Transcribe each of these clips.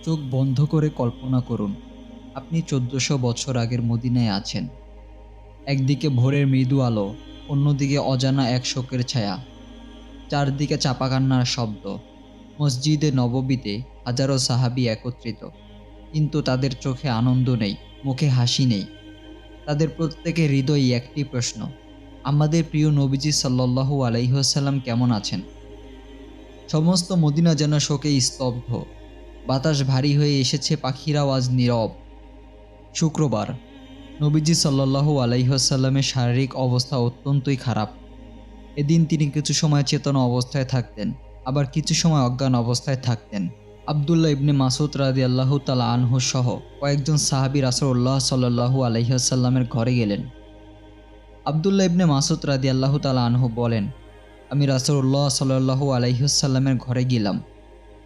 চোখ বন্ধ করে কল্পনা করুন, আপনি ১৪০০ বছর আগের মদিনায় আছেন। একদিকে ভোরের মৃদু আলো, অন্যদিকে অজানা এক শোকের ছায়া। চারদিকে চাপা কান্নার শব্দ। মসজিদে নববীতে হাজারো সাহাবী একত্রিত। কিন্তু তাদের চোখে আনন্দ নেই, মুখে হাসি নেই। তাদের প্রত্যেকের হৃদয়ে একটি প্রশ্ন, আমাদের প্রিয় নবীজি সাল্লাল্লাহু আলাইহি ওয়াসাল্লাম কেমন আছেন? সমস্ত মদিনা যেন শোকে স্তব্ধ। বাতাস ভারী হয়ে এসেছে, পাখিরাও আজ নীরব। শুক্রবার, নবীজি সাল্লাল্লাহু আলাইহি ওয়াসাল্লামের শারীরিক অবস্থা অত্যন্তই খারাপ। এদিন তিনি কিছু সময় চেতনা অবস্থায় থাকতেন, আবার কিছু সময় অজ্ঞান অবস্থায় থাকতেন। আব্দুল্লাহ ইবনে মাসউদ রাদিয়াল্লাহু তাআলা আনহু সহ কয়েকজন সাহাবী রাসূলুল্লাহ সাল্লাল্লাহু আলাইহি ওয়াসাল্লামের ঘরে গেলেন। আব্দুল্লাহ ইবনে মাসউদ রাদিয়াল্লাহু তাআলা আনহু বলেন, আমি রাসূলুল্লাহ সাল্লাল্লাহু আলাইহি ওয়াসাল্লামের ঘরে গেলাম।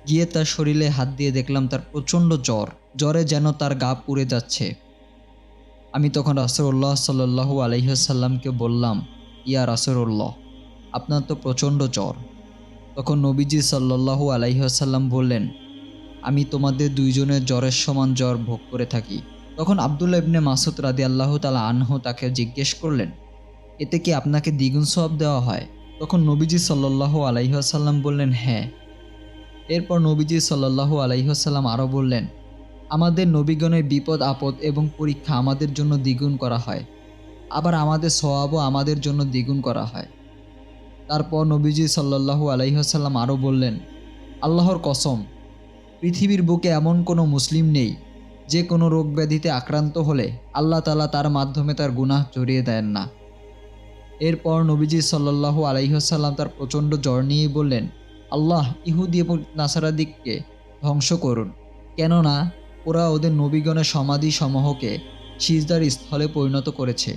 গিয়ে তার শরীরে হাত দিয়ে দেখলাম তার প্রচণ্ড জ্বর। জ্বরে যেন তার গা পুড়ে যাচ্ছে। আমি তখন রাসূলুল্লাহ সাল্লাল্লাহু আলাইহি ওয়াসাল্লামকে বললাম, ইয়া রাসূলুল্লাহ, আপনার তো প্রচণ্ড জ্বর। তখন নবীজি সাল্লাল্লাহু আলাইহি ওয়াসাল্লাম বললেন, আমি তোমাদের দুইজনের জ্বরের সমান জ্বর ভোগ করে থাকি। তখন আব্দুল্লাহ ইবনে মাসউদ রাদিয়াল্লাহু তাআলা আনহু তাকে জিজ্ঞেস করলেন, এতে কি আপনাকে দ্বিগুণ সওয়াব দেওয়া হয়? তখন নবীজি সাল্লাল্লাহু আলাইহি ওয়াসাল্লাম বললেন, হ্যাঁ। এরপর নবীজি সাল্লাল্লাহু আলাইহি ওয়াসাল্লাম আরও বললেন, আমাদের নবীগণের বিপদ আপদ এবং পরীক্ষা আমাদের জন্য দ্বিগুণ করা হয়, আবার আমাদের সওয়াবও আমাদের জন্য দ্বিগুণ করা হয়। তারপর নবীজি সাল্লাল্লাহু আলাইহি ওয়াসাল্লাম আরও বললেন, আল্লাহর কসম, পৃথিবীর বুকে এমন কোনো মুসলিম নেই যে কোনো রোগ ব্যাধিতে আক্রান্ত হলে আল্লাহ তাআলা তার মাধ্যমে তার গুনাহ ঝরিয়ে দেন না। এরপর নবীজি সাল্লাল্লাহু আলাইহি ওয়াসাল্লাম তার প্রচণ্ড জ্বর নিয়ে বললেন, আল্লাহ ইহুদি এবং নাসারাদিককে ধ্বংস করুন, কেননা ওরা ওদের নবীগণের সমাধি সমূহকে সিজদার স্থলে পরিণত করেছে।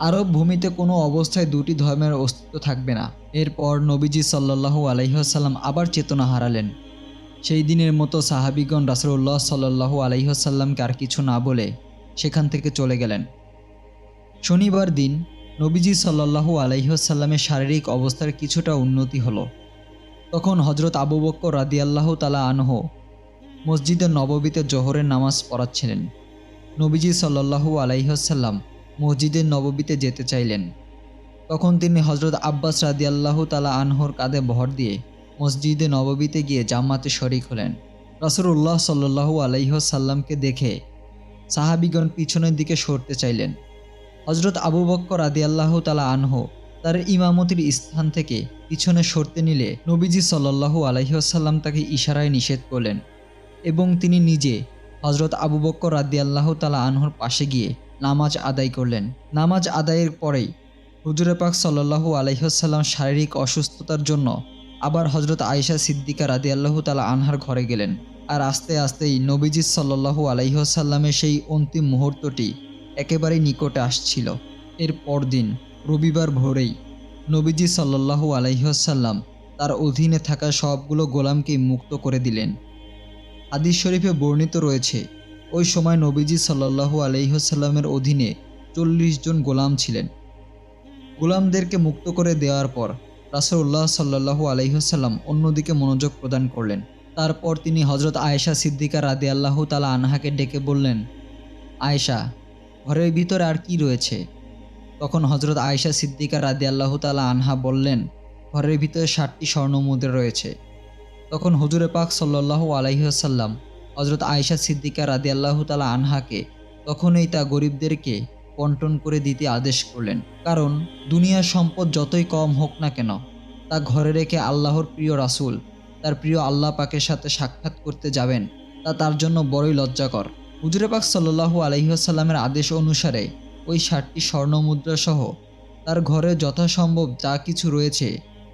আরব ভূমিতে কোনো অবস্থায় দুটি ধর্মের অস্তিত্ব থাকবে না। এরপর নবীজি সাল্লাল্লাহু আলাইহি ওয়াসাল্লাম আবার চেতনা হারালেন। সেই দিনের মতো সাহাবীগণ রাসূলুল্লাহ সাল্লাল্লাহু আলাইহি ওয়াসাল্লামকে আর কিছু না বলে সেখান থেকে চলে গেলেন। শনিবার দিন নবীজি সাল্লাল্লাহু আলাইহি ওয়াসাল্লামের শারীরিক অবস্থার কিছুটা উন্নতি হলো। তখন হযরত আবু বকর রাদিয়াল্লাহু তাআলা আনহু মসজিদে নববীতে জোহরের নামাজ পড়াচ্ছিলেন। নবীজি সাল্লাল্লাহু আলাইহি ওয়াসাল্লাম মসজিদে নববীতে যেতে চাইলেন। তখন তিনি হযরত আব্বাস রাদিয়াল্লাহু তাআলা আনহুর কাঁধে ভর দিয়ে মসজিদে নববীতে গিয়ে জামাতে শরীক হলেন। রাসূলুল্লাহ সাল্লাল্লাহু আলাইহি ওয়াসাল্লামকে দেখে সাহাবীগণ পিছনের দিকে সরতে চাইলেন। হযরত আবু বকর রাদিয়াল্লাহু তাআলা আনহু তার ইমামতির স্থান থেকে পিছনে সরতে নিলে নবীজি সাল্লাল্লাহু আলাইহি ওয়াসাল্লাম তাকে ইশারায় নিষেধ করলেন এবং তিনি নিজে হযরত আবু বকর রাদিয়াল্লাহু তাআলা আনহুর পাশে গিয়ে নামাজ আদায় করলেন। নামাজ আদায়ের পরেই হুজুরে পাক সাল্লাল্লাহু আলাইহি ওয়াসাল্লাম শারীরিক অসুস্থতার জন্য আবার হযরত আয়েশা সিদ্দিকা রাদিয়াল্লাহু তাআলা আনহার ঘরে গেলেন। আর আস্তে আস্তেই নবীজি সাল্লাল্লাহু আলাইহি ওয়াসাল্লামের সেই অন্তিম মুহূর্তটি একেবারেই নিকটে আসছিল। এর পরদিন রবিবার ভোরেই নবীজি সাল্লাল্লাহু আলাইহি ওয়াসাল্লাম তার অধীনে থাকা সবগুলো গোলামকে মুক্ত করে দিলেন। হাদিস শরীফে বর্ণিত রয়েছে, ওই সময় নবীজি সাল্লাল্লাহু আলাইহি ওয়াসাল্লামের অধীনে ৪০ জন গোলাম ছিলেন। গোলামদেরকে মুক্ত করে দেওয়ার পর রাসূলুল্লাহ সাল্লাল্লাহু আলাইহি ওয়াসাল্লাম অন্যদিকে মনোযোগ প্রদান করলেন। তারপর তিনি হযরত আয়েশা সিদ্দিকা রাদিয়াল্লাহু তাআলা আনহাকে ডেকে বললেন, আয়েশা, ঘরের ভিতরে আর কি রয়েছে? তখন হযরত আয়েশা সিদ্দিকা রাদিয়াল্লাহু তাআলা আনহা বললেন, ঘরের ভিতরে ৭টি স্বর্ণমুদ্রা রয়েছে। তখন হুজুরে পাক সাল্লাল্লাহু আলাইহি ওয়াসাল্লাম হযরত আয়েশা সিদ্দিকা রাদিয়াল্লাহু তাআলা আনহাকে তখনই তা গরিবদেরকে বন্টন করে দিতে আদেশ করলেন। কারণ দুনিয়ার সম্পদ যতই কম হোক না কেন, তা ঘরে রেখে আল্লাহর প্রিয় রাসূল তার প্রিয় আল্লাহ পাকের সাথে সাক্ষাৎ করতে যাবেন, তা তার জন্য বড়ই লজ্জাকর। হুজুরে পাক সাল্লাল্লাহু আলাইহি ওয়াসাল্লামের আদেশ অনুসারে ওই ৭টি স্বর্ণমুদ্রা সহ তার ঘরে যথাসম্ভব যা কিছু রয়েছে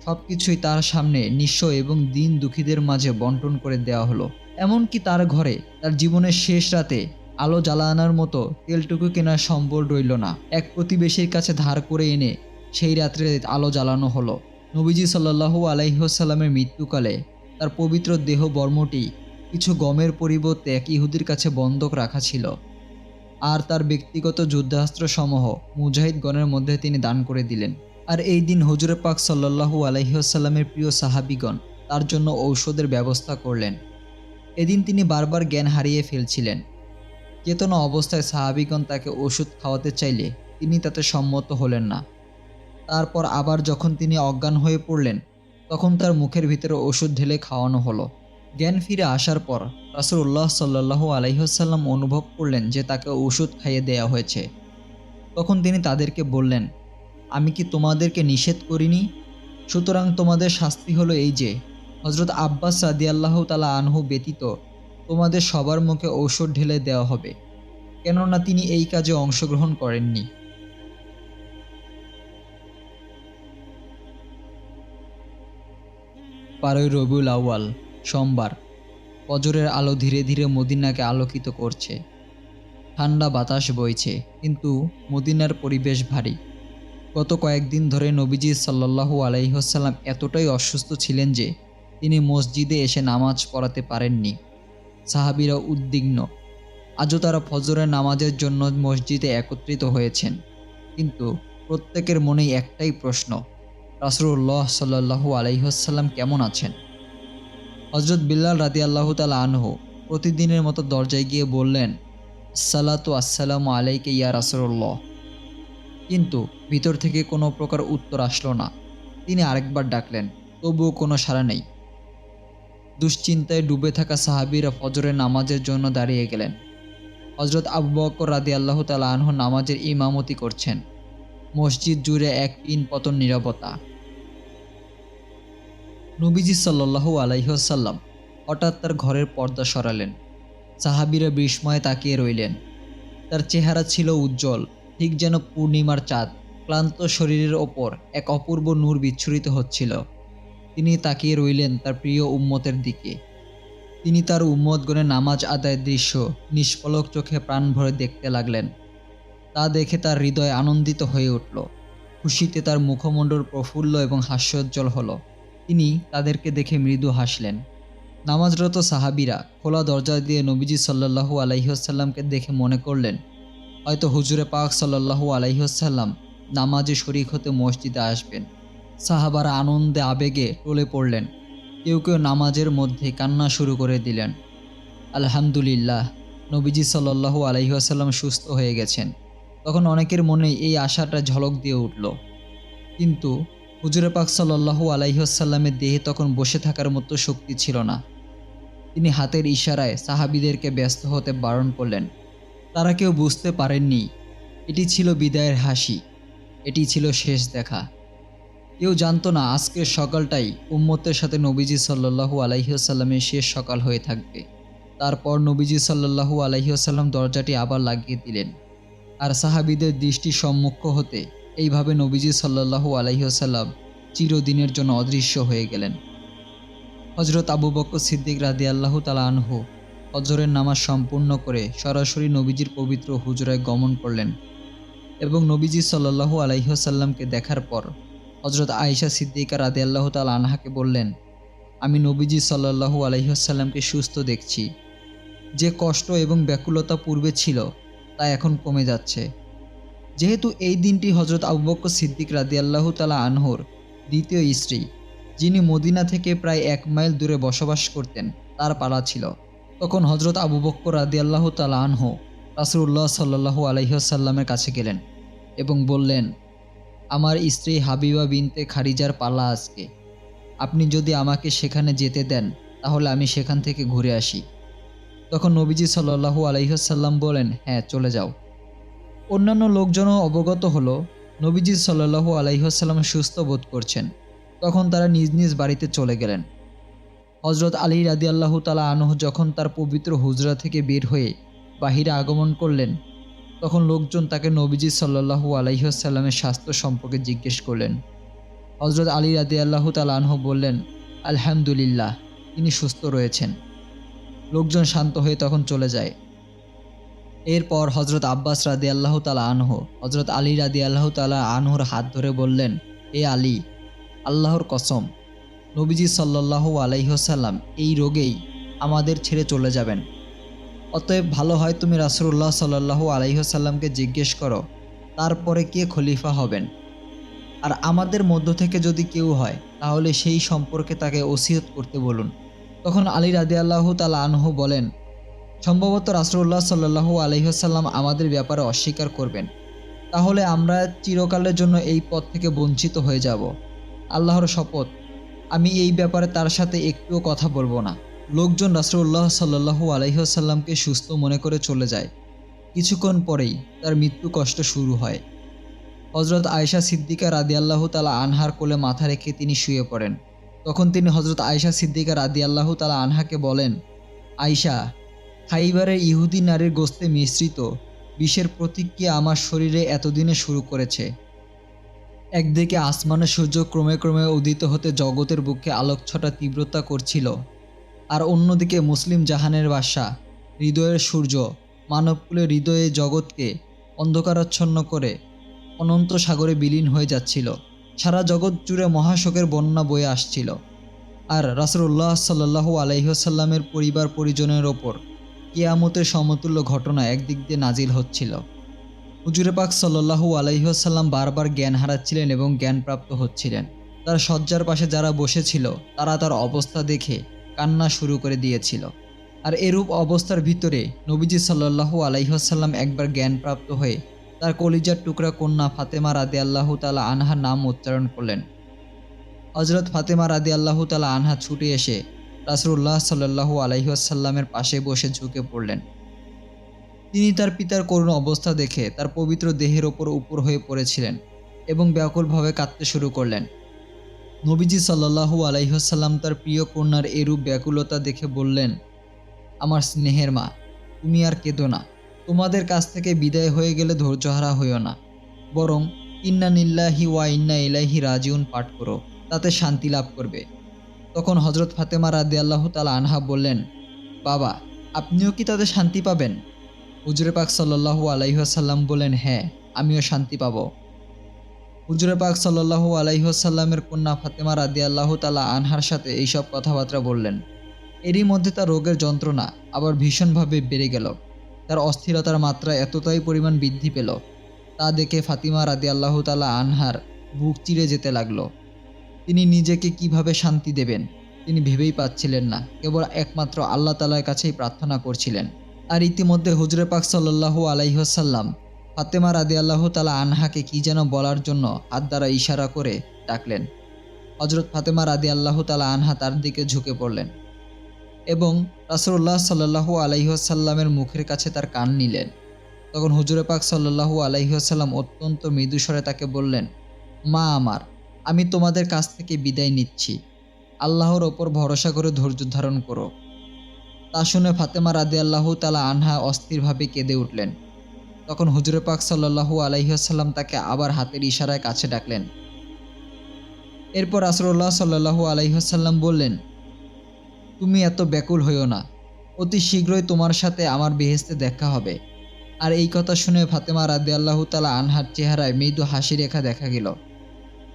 সবকিছুই তার সামনে নিঃস্ব এবং দিন দুঃখীদের মাঝে বন্টন করে দেওয়া হলো। এমনকি তার ঘরে তার জীবনের শেষ রাতে আলো জ্বালানোর মতো তেলটুকু কেনার সম্বল রইল না। এক প্রতিবেশীর কাছে ধার করে এনে সেই রাত্রে আলো জ্বালানো হলো। নবীজি সাল্লাল্লাহু আলাইহি ওয়াসাল্লামের মৃত্যুকালে তার পবিত্র দেহ বর্মটি কিছু গমের পরিবর্তে এক ইহুদির কাছে বন্ধক রাখা ছিল, আর তার ব্যক্তিগত যুদ্ধাস্ত্রসমূহ মুজাহিদগণের মধ্যে তিনি দান করে দিলেন। আর এই দিন হুজুরে পাক সাল্লাল্লাহু আলাইহি ওয়াসাল্লামের প্রিয় সাহাবীগণ তার জন্য ঔষধের ব্যবস্থা করলেন। এদিন তিনি বারবার জ্ঞান হারিয়ে ফেলছিলেন। চেতনা অবস্থায় সাহাবীগণ তাকে ওষুধ খাওয়াতে চাইলে তিনি তাতে সম্মত হলেন না। তারপর আবার যখন তিনি অজ্ঞান হয়ে পড়লেন, তখন তার মুখের ভিতরে ওষুধ ঢেলে খাওয়ানো হলো। জ্ঞান ফিরে আসার পর রাসূলুল্লাহ সাল্লাল্লাহু আলাইহি ওয়াসাল্লাম অনুভব করলেন যে তাকে ওষুধ খাইয়ে দেয়া হয়েছে। তখন তিনি তাদেরকে বললেন, আমি কি তোমাদেরকে নিষেধ করিনি? সুতরাং তোমাদের শাস্তি হলো এই যে, হযরত আব্বাস রাদিয়াল্লাহু তাআলা আনহু ব্যতীত তোমাদের সবার মুখে ঔষধ ঢেলে দেওয়া হবে, কেননা তিনি এই কাজে অংশগ্রহণ করেননি। ১২ই রবিউল আউয়াল, সোমবার। ফজরের আলো ধীরে ধীরে মদিনাকে আলোকিত করছে। ঠান্ডা বাতাস বইছে, কিন্তু মদিনার পরিবেশ ভারী। গত কয়েকদিন ধরে নবীজি সাল্লাল্লাহু আলাইহি ওয়াসাল্লাম এতটাই অসুস্থ ছিলেন যে তিনি মসজিদে এসে নামাজ পড়াতে পারেননি। সাহাবীরা উদ্বিগ্ন। আজও তারা ফজরের নামাজের জন্য মসজিদে একত্রিত হয়েছেন, কিন্তু প্রত্যেকের মনেই একটাই প্রশ্ন, রাসূলুল্লাহ সাল্লাল্লাহু আলাইহি ওয়াসাল্লাম কেমন আছেন? হযরত বিল্লাল রাদিয়াল্লাহু তাআলা আনহু প্রতিদিনের মতো দরজায় গিয়ে বললেন, আসসালাতু আসসালামু আলাইকা ইয়া রাসূলুল্লাহ। কিন্তু ভিতর থেকে কোনো প্রকার উত্তর আসলো না। তিনি আরেকবার ডাকলেন, তবুও কোনো সাড়া নেই। দুশ্চিন্তায় ডুবে থাকা সাহাবীরা ফজরের নামাজের জন্য দাঁড়িয়ে গেলেন। হযরত আবু বকর রাদিয়াল্লাহু তাআলা আনহু নামাজের ইমামতি করছেন। মসজিদ জুড়ে এক পিন-পতন নীরবতা। নবীজি সাল্লাল্লাহু আলাইহি ওয়াসাল্লাম হঠাৎ তার ঘরের পর্দা সরালেন। সাহাবীরা বিস্ময়ে তাকিয়ে রইলেন। তার চেহারা ছিল উজ্জ্বল, ঠিক যেন পূর্ণিমার চাঁদ। ক্লান্ত শরীরের ওপর এক অপূর্ব নূর বিচ্ছুরিত হচ্ছিল। তিনি তাকিয়ে রইলেন তার প্রিয় উম্মতের দিকে। তিনি তার উম্মতগণের নামাজ আদায়ের দৃশ্য নিষ্পলক চোখে প্রাণ ভরে দেখতে লাগলেন। তা দেখে তার হৃদয় আনন্দিত হয়ে উঠল। খুশিতে তার মুখমণ্ডল প্রফুল্ল এবং হাস্যোজ্জ্বল হল। তিনি তাদেরকে দেখে মৃদু হাসলেন। নামাজরত সাহাবীরা খোলা দরজা দিয়ে নবীজি সাল্লাল্লাহু আলাইহি ওয়াসাল্লামকে দেখে মনে করলেন, হয়তো হুজুরে পাক সাল্লাল্লাহু আলাইহি ওয়াসাল্লাম নামাজে শরীক হতে মসজিদে আসবেন। সাহাবারা আনন্দে আবেগে টলে পড়লেন। কেউ কেউ নামাজের মধ্যে কান্না শুরু করে দিলেন। আলহামদুলিল্লাহ, নবীজি সাল্লাল্লাহু আলাইহি ওয়াসাল্লাম সুস্থ হয়ে গেছেন। তখন অনেকের মনে এই আশাটা ঝলক দিয়ে উঠল। কিন্তু হুজুরে পাক সাল্লাল্লাহু আলাইহি ওয়াসাল্লামের দেহে তখন বসে থাকার মতো শক্তি ছিল না। তিনি হাতের ইশারায় সাহাবীদেরকে ব্যস্ত হতে বারণ করলেন। তারা কেউ বুঝতে পারেননি এটি ছিল বিদায়ের হাসি, এটি ছিল শেষ দেখা। কেউ জানতো না আজকের সকালটাই উম্মতের সাথে নবীজি সাল্লাল্লাহু আলাইহি ওয়াসাল্লামের শেষ সকাল হয়ে থাকবে। তারপর নবীজি সাল্লাল্লাহু আলাইহি ওয়াসাল্লাম দরজাটি আবার লাগিয়ে দিলেন, আর সাহাবীদের দৃষ্টি সম্মুখ হতে এইভাবে নবীজি সাল্লাল্লাহু আলাইহি ওয়াসাল্লাম চিরদিনের জন্য অদৃশ্য হয়ে গেলেন। হযরত আবু বকর সিদ্দিক রাদিয়াল্লাহু তাআলা আনহু ফজরের নামাজ সম্পূর্ণ করে সরাসরি নবীজির পবিত্র হুজরায় গমন করলেন এবং নবীজি সাল্লাল্লাহু আলাইহি ওয়াসাল্লামকে দেখার পর হযরত আয়েশা সিদ্দিকা রাদিয়াল্লাহু তাআলা আনহাকে বললেন, আমি নবীজি সাল্লাল্লাহু আলাইহি ওয়াসাল্লামকে সুস্থ দেখছি। যে কষ্ট এবং ব্যাকুলতা পূর্বে ছিল তা এখন কমে যাচ্ছে। যেহেতু এই দিনটি হযরত আবু বকর সিদ্দিক রাদিয়াল্লাহু তাআলা আনহুর দ্বিতীয় স্ত্রী, যিনি মদিনা থেকে প্রায় ১ মাইল দূরে বসবাস করতেন, তার পালা ছিল। তখন হযরত আবু বকর রাদিয়াল্লাহু তাআলা আনহু রাসূলুল্লাহ সাল্লাল্লাহু আলাইহি ওয়াসাল্লামের কাছে গেলেন এবং বললেন, আমার স্ত্রী হাবিবা বিনতে খারিজার পালা আজকে। আপনি যদি আমাকে সেখানে যেতে দেন তাহলে আমি সেখান থেকে ঘুরে আসি। তখন নবীজি সাল্লাল্লাহু আলাইহি ওয়াসাল্লাম বলেন, হ্যাঁ, চলে যাও। অন্যান্য লোকজনও অবগত হলো নবীজি সাল্লাল্লাহু আলাইহি ওয়াসাল্লাম সুস্থ বোধ করছেন। তখন তারা নিজ নিজ বাড়িতে চলে গেলেন। হযরত আলী রাদিয়াল্লাহু তাআলা আনহু যখন তার পবিত্র হুজরা থেকে বের হয়ে বাহিরে আগমন করলেন, তখন লোকজন তাকে নবীজি সাল্লাল্লাহু আলাইহি ওয়াসাল্লামের স্বাস্থ্য সম্পর্কে জিজ্ঞেস করলেন। হযরত আলী রাদিয়াল্লাহু তাআলা আনহু বললেন, আলহামদুলিল্লাহ, তিনি সুস্থ রয়েছেন। লোকজন শান্ত হয়ে তখন চলে যায়। এরপর হযরত আব্বাস রাদিয়াল্লাহু তাআলা আনহু হযরত আলী রাদিয়াল্লাহু তাআলা আনহুর হাত ধরে বললেন, এ আলী, আল্লাহর কসম, নবীজি সাল্লাল্লাহু আলাইহি ওয়াসাল্লাম এই রোগেই আমাদের ছেড়ে চলে যাবেন। অতএব ভালো হয় তুমি রাসূলুল্লাহ সাল্লাল্লাহু আলাইহি ওয়াসাল্লামকে জিজ্ঞেস করো তারপরে কে খলিফা হবেন। আর আমাদের মধ্য থেকে যদি কেউ হয় তাহলে সেই সম্পর্কে তাকে ওসিয়ত করতে বলুন। তখন আলী রাদিয়াল্লাহু তাআলা আনহু বলেন, সম্ভবত রাসূলুল্লাহ সাল্লাল্লাহু আলাইহি ওয়াসাল্লাম আমাদের ব্যাপারে অস্বীকার করবেন। তাহলে আমরা চিরকালের জন্য এই পথ থেকে বঞ্চিত হয়ে যাব। আল্লাহর শপথ, আমি এই ব্যাপারে তার সাথে একটুও কথা বলবো না। লোকজন রাসূলুল্লাহ সাল্লাল্লাহু আলাইহি ওয়াসাল্লামকে সুস্থ মনে করে চলে যায়। কিছুক্ষণ পরেই তার মৃত্যু কষ্ট শুরু হয়। হযরত আয়েশা সিদ্দিকা রাদিয়াল্লাহু তাআলা আনহার কোলে মাথা রেখে তিনি শুয়ে পড়েন। তখন তিনি হযরত আয়েশা সিদ্দিকা রাদিয়াল্লাহু তাআলা আনহাকে বলেন, আয়েশা, খাইবারের ইহুদি নারীর গোশতে মিশ্রিত বিষের প্রতিক্রিয়া আমার শরীরে এতদিনে শুরু করেছে। একদিকে আসমানের সূর্য ক্রমে ক্রমে উদিত হতে জগতের বুকে আলোকছটা তীব্রতা করছিল, আর অন্যদিকে মুসলিম জাহানের বাদশা হৃদয়ের সূর্য মানবকুলের হৃদয়ে জগৎকে অন্ধকারাচ্ছন্ন করে অনন্ত সাগরে বিলীন হয়ে যাচ্ছিল। সারা জগৎ জুড়ে মহাশোকের বন্যা বয়ে আসছিল। আর রাসূলুল্লাহ সাল্লাল্লাহু আলাইহি ওয়াসাল্লামের পরিবার পরিজনের ওপর কিয়ামতের সমতুল্য ঘটনা একদিক দিয়ে নাজিল হচ্ছিল। হুজুরে পাক সাল্লাল্লাহু আলাইহি ওয়াসাল্লাম বারবার জ্ঞান হারাচ্ছিলেন এবং জ্ঞানপ্রাপ্ত হচ্ছিলেন। তার শয্যার পাশে যারা বসেছিল তারা তার অবস্থা দেখে কান্না শুরু করে দিয়েছিল। আর এরূপ অবস্থার ভিতরে নবীজি সাল্লাল্লাহু আলাইহি ওয়াসাল্লাম একবার জ্ঞানপ্রাপ্ত হয়ে তার কলিজার টুকরা কন্যা ফাতেমা রাদিয়াল্লাহু তাআলা আনহার নাম উচ্চারণ করলেন। হযরত ফাতেমা রাদিয়াল্লাহু তাআলা আনহা ছুটে এসে রাসূলুল্লাহ সাল্লাল্লাহু আলাইহি ওয়াসাল্লামের পাশে বসে ঝুঁকে পড়লেন। তিনি তার পিতার করুণ অবস্থা দেখে তার পবিত্র দেহের ওপর উপর হয়ে পড়েছিলেন এবং ব্যাকুলভাবে কাঁদতে শুরু করলেন। নবীজি সাল্লাল্লাহু আলাইহি ওয়াসাল্লাম তার প্রিয় কন্যার এরূপ ব্যাকুলতা দেখে বললেন, আমার স্নেহের মা, তুমি আর কেঁদো না। তোমাদের কাছ থেকে বিদায় হয়ে গেলে ধৈর্যহারা হইও না, বরং ইন্না লিল্লাহি ওয়া ইন্না ইলাইহি রাজিউন পাঠ করো, তাতে শান্তি লাভ করবে। তখন হযরত ফাতেমা রাদিয়াল্লাহু তাআলা আনহা বললেন, বাবা, আপনিও কি তাতে শান্তি পাবেন? হুজুরে পাক সাল্লাল্লাহু আলাইহি ওয়াসাল্লাম বলেন, হ্যাঁ, আমিও শান্তি পাব। হুজুরে পাক সাল্লাল্লাহু আলাইহি ওয়াসাল্লামের কন্যা ফাতেমা রাদিয়াল্লাহু তাআলা আনহার সাথে এইসব কথাবার্তা বললেন। এরই মধ্যে তার রোগের যন্ত্রণা আবার ভীষণভাবে বেড়ে গেল। তার অস্থিরতার মাত্রা এতটাই পরিমাণ বৃদ্ধি পেল, তা দেখে ফাতিমা রাদিয়াল্লাহু তাআলা আনহার বুক চিরে যেতে লাগলো। তিনি নিজেকে কিভাবে শান্তি দেবেন তিনি ভেবেই পাচ্ছিলেন না, কেবল একমাত্র আল্লাহ তাআলার কাছেই প্রার্থনা করছিলেন। আর ইতিমধ্যে হুজুরে পাক সাল্লাল্লাহু আলাইহি ওয়াসাল্লাম ফাতেমা রাদিয়াল্লাহু তাআলা আনহাকে কি যেন বলার জন্য হাত দ্বারা ইশারা করে ডাকলেন। হযরত ফাতেমা রাদিয়াল্লাহু তাআলা আনহা তার দিকে ঝুঁকে পড়লেন এবং রাসূলুল্লাহ সাল্লাল্লাহু আলাইহি ওয়াসাল্লামের মুখের কাছে তার কান নিলেন। তখন হুজুরে পাক সাল্লাল্লাহু আলাইহি ওয়াসাল্লাম অত্যন্ত মৃদু স্বরে তাকে বললেন, মা আমার, আমি তোমাদের কাছ থেকে বিদায় নিচ্ছি। আল্লাহর ওপর ভরসা করে ধৈর্য ধারণ করো। তা শুনে ফাতেমা রাদিয়াল্লাহু তাআলা আনহা অস্থিরভাবে কেঁদে উঠলেন। তখন হুজুরে পাক সাল্লাল্লাহু আলাইহি ওয়াসাল্লাম তাকে আবার হাতের ইশারায় কাছে ডাকলেন। এরপর রাসূলুল্লাহ সাল্লাল্লাহু আলাইহি ওয়াসাল্লাম বললেন, তুমি এত ব্যাকুল হইও না, অতি শীঘ্রই তোমার সাথে আমার বেহেশতে দেখা হবে। আর এই কথা শুনে ফাতেমা রাদিয়াল্লাহু তাআলা আনহার চেহারায় মৃদু হাসি রেখা দেখা গেল।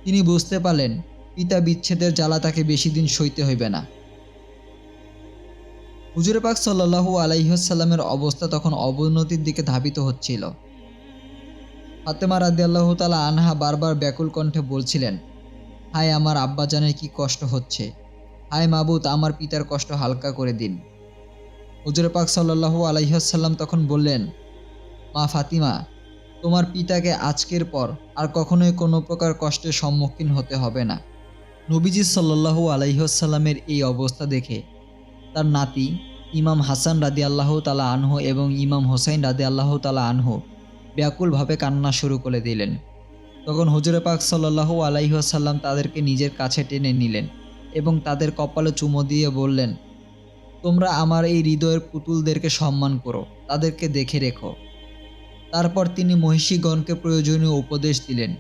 তিনি বুঝতে পারলেন পিতা বিচ্ছেদের জ্বালা তাকে বেশি দিন সইতে হইবে না। হুজুরে পাক সাল্লাল্লাহু আলাইহি ওয়াসাল্লামের অবস্থা তখন অবনতির দিকে ধাবিত হচ্ছিল। ফাতেমা রাদিয়াল্লাহু তাআলা আনহা বারবার ব্যাকুল কণ্ঠে বলছিলেন, হায় আমার আব্বাজানের কি কষ্ট হচ্ছে, হায় মাবুদ, আমার পিতার কষ্ট হালকা করে দিন। হুজুরে পাক সাল্লাল্লাহু আলাইহি ওয়াসাল্লাম তখন বললেন, মা ফাতিমা, তোমার পিতাকে আজকের পর আর কখনোই কোনো প্রকার কষ্টের সম্মুখীন হতে হবে না। নবীজি সাল্লাল্লাহু আলাইহি ওয়াসাল্লামের এই অবস্থা দেখে তার নাতি ইমাম হাসান রাদিয়াল্লাহু তাআলা আনহু এবং ইমাম হোসাইন রাদিয়াল্লাহু তাআলা আনহু ব্যাকুলভাবে কান্না শুরু করে দিলেন। তখন হুজুরে পাক সাল্লাল্লাহু আলাইহি ওয়াসাল্লাম তাদেরকে নিজের কাছে টেনে নিলেন এবং তাদের কপালে চুমো দিয়ে বললেন, তোমরা আমার এই হৃদয়ের পুতুলদেরকে সম্মান করো, তাদেরকে দেখে রেখো। তারপর তিনি মহিষীগণকে প্রয়োজনীয় উপদেশ দিলেন।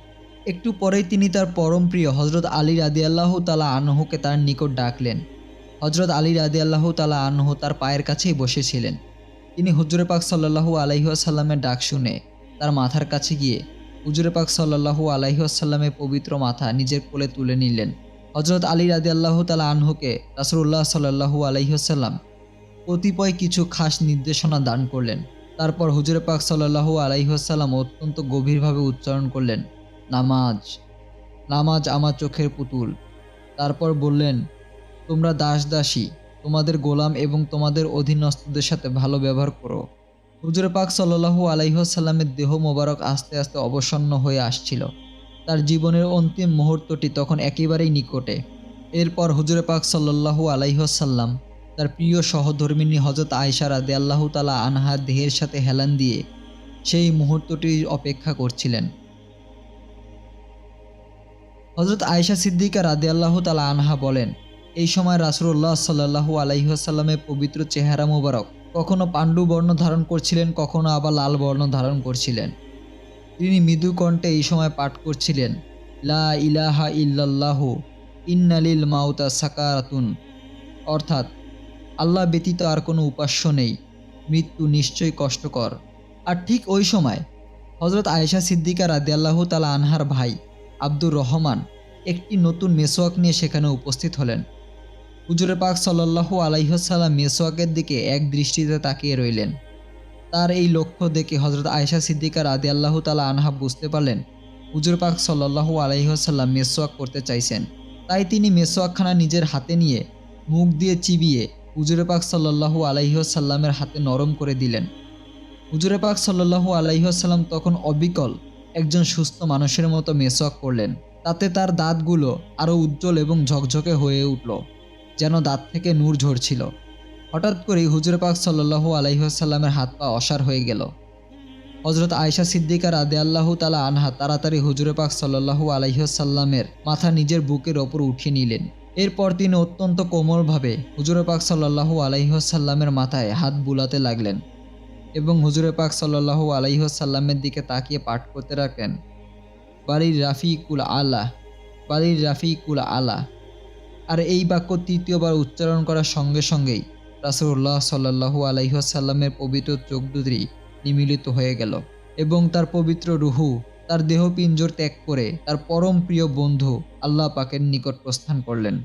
একটু পরেই তিনি তার পরম প্রিয় হযরত আলী রাদিয়াল্লাহু তাআলা আনহুকে তার নিকট ডাকলেন। হযরত আলী রাদিয়াল্লাহু তাআলা আনহু তার পায়ের কাছেই বসেছিলেন। তিনি হুজুরে পাক সাল্লাল্লাহু আলাইহি ওয়াসাল্লামের ডাক শুনে তার মাথার কাছে গিয়ে হুজুরে পাক সাল্লাল্লাহু আলাইহি ওয়াসাল্লামের পবিত্র মাথা নিজের কোলে তুলে নিলেন। হযরত আলী রাদিয়াল্লাহু তাআলা আনহুকে রাসূলুল্লাহ সাল্লাল্লাহু আলাইহি ওয়াসাল্লাম কতিপয় কিছু খাস নির্দেশনা দান করলেন। তারপর হুজুরে পাক সাল্লাল্লাহু আলাইহি ওয়াসাল্লাম অত্যন্ত গভীরভাবে উচ্চারণ করলেন, নামাজ, নামাজ আমার চোখের পুতুল। তারপর বললেন, তোমরা দাস দাসী, তোমাদের গোলাম এবং তোমাদের অধীনস্থদের সাথে ভালো ব্যবহার করো। হুজুরে পাক সাল্লাল্লাহু আলাইহি ওয়াসাল্লামের দেহ মোবারক আস্তে আস্তে অবসন্ন হয়ে আসছিল। তার জীবনের অন্তিম মুহূর্তটি তখন একেবারেই নিকটে। এরপর হুজুরে পাক সাল্লাল্লাহু আলাইহি ওয়াসাল্লাম তার প্রিয় সহধর্মিণী হযরত আয়েশা রাদিয়াল্লাহু তাআলা আনহার দেহের সাথে হেলান দিয়ে সেই মুহূর্তটির অপেক্ষা করছিলেন। হযরত আয়েশা সিদ্দিকা রাদিয়াল্লাহু তাআলা আনহা বলেন, এই সময় রাসূলুল্লাহ সাল্লাল্লাহু আলাইহি ওয়াসাল্লামের পবিত্র চেহারা মোবারক কখনো পাণ্ডু বর্ণ ধারণ করছিলেন, কখনো আবার লাল বর্ণ ধারণ করছিলেন। তিনি মৃদু কণ্ঠে এই সময় পাঠ করছিলেন, লা ইলাহা ইল্লাল্লাহু ইন্নালিল মাউতা সাকারাতুন, অর্থাৎ আল্লাহ ব্যতীত আর কোনো উপাস্য নেই, মৃত্যু নিশ্চয়ই কষ্টকর। আর ঠিক ওই সময় হযরত আয়েশা সিদ্দিকা রাদিয়াল্লাহু তাআলা আনহার ভাই আব্দুর রহমান একটি নতুন মেসওয়াক নিয়ে সেখানে উপস্থিত হলেন। হুজুরে পাক সাল্লাল্লাহু আলাইহি ওয়াসাল্লাম মেসওয়াকের দিকে এক দৃষ্টিতে তাকিয়ে রইলেন। তার এই লক্ষ্য দেখে হযরত আয়েশা সিদ্দিকা রাদিয়াল্লাহু তাআলা আনহা বুঝতে পারলেন হুজুর পাক সাল্লাল্লাহু আলাইহি ওয়াসাল্লাম মেসওয়াক করতে চাইছেন। তাই তিনি মেসওয়াকখানা নিজের হাতে নিয়ে মুখ দিয়ে চিবিয়ে হুজুরে পাক সাল্লাল্লাহু আলাইহি ওয়াসাল্লামের হাতে নরম করে দিলেন। হুজুরে পাক সাল্লাল্লাহু আলাইহি ওয়াসাল্লাম তখন অবিকল একজন সুস্থ মানুষের মতো মেসওয়াক করলেন। তাতে তার দাঁতগুলো আরও উজ্জ্বল এবং ঝকঝকে হয়ে উঠল, যেন দাঁত থেকে নূর ঝরছিল। হঠাৎ করেই হুজুরে পাক সাল্লাল্লাহু আলাইহি ওয়াসাল্লামের হাত পা অসাড় হয়ে গেল। হযরত আয়েশা সিদ্দিকা রাদিয়াল্লাহু তাআলা আনহা তাড়াতাড়ি হুজুরে পাক সাল্লাল্লাহু আলাইহি ওয়াসাল্লামের মাথা নিজের বুকের ওপর উঠিয়ে নিলেন। এরপর তিনি অত্যন্ত কোমলভাবে হুজুরে পাক সাল্লাল্লাহু আলাইহি ওয়াসাল্লামের মাথায় হাত বুলাতে লাগলেন এবং হুজুরে পাক সাল্লাল্লাহু আলাইহি ওয়াসাল্লামের দিকে তাকিয়ে পাঠ করতে রাখলেন, বাড়ির রাফিকুল আলা, বাড়ির রাফিকুল আলা। আর এই বাক্য তৃতীয়বার উচ্চারণ করার সঙ্গে সঙ্গেই রাসূলুল্লাহ সাল্লাল্লাহু আলাইহি ওয়াসাল্লামের পবিত্র চোখ দুটি নিমীলিত হয়ে গেল এবং তার পবিত্র রূহু তার দেহপিঞ্জর ত্যাগ করে তার পরম প্রিয় বন্ধু আল্লাহ পাকের নিকট প্রস্থান করলেন।